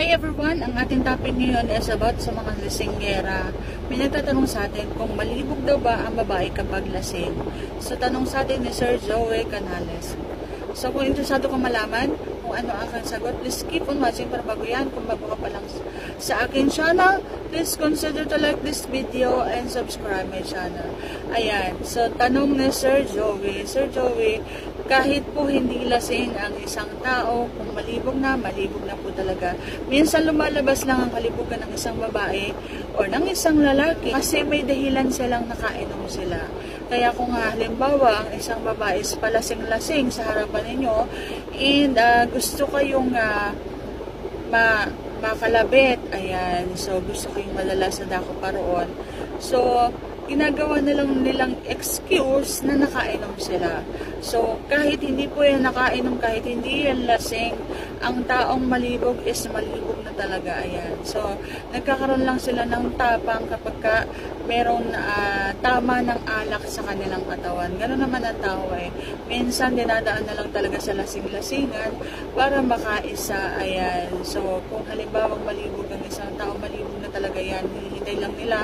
Hi everyone! Ang ating topic ngayon is about sa mga lasinggera. May nagtatanong sa atin kung malibog daw ba ang babae kapag lasing. So tanong sa atin ni Sir Joey Canales. So kung interesado kang malaman kung ano ang aking sagot, please keep on watching para bago yan. Kung bago ka pa lang sa aking channel, please consider to like this video and subscribe my channel. Ayan, so tanong ni Sir Joey. Sir Joey, kahit po hindi lasing ang isang tao, kung malibog na po talaga. Minsan lumalabas lang ang kalibugan ng isang babae o ng isang lalaki kasi may dahilan silang nakainom sila. Kaya kung halimbawa ang isang babae is palasing-lasing sa harapan ninyo and gusto kayong makalabit, ayan, so gusto kayong malala sa dako paroon. So, ginagawa nilang excuse na nakainom sila. So, kahit hindi po yan nakainom, kahit hindi yan lasing, ang taong malibog is malibog na talaga. Ayan. So, nagkakaroon lang sila ng tapang kapag merong tama ng alak sa kanilang katawan. Ganoon naman ang tao eh. Minsan, dinadaan na lang talaga sa lasing-lasingan para makaisa. Ayan. So, kung halimbawa malibog ang isang tao, malibog na talaga yan. Hinihintay lang nila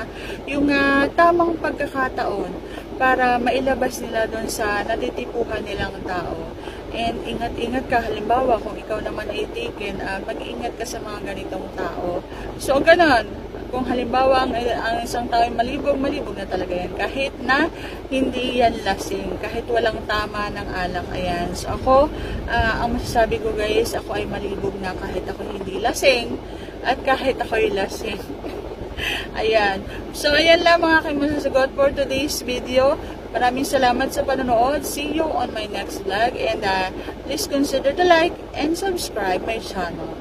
yung tamang pagkakataon para mailabas nila doon sa natitipuhan nilang tao. And ingat-ingat ka, halimbawa kung ikaw naman ay taken, mag-ingat ka sa mga ganitong tao. So ganon, kung halimbawa ang isang tao ay malibog na talaga yan, kahit na hindi yan lasing, kahit walang tama ng alak. Ayan, so ako, ang masasabi ko guys, ako ay malibog na kahit ako hindi lasing at kahit ako ay lasing. Ayan. So, ayan lang mga aking masasagot for today's video. Maraming salamat sa panonood. See you on my next vlog. And please consider to like and subscribe my channel.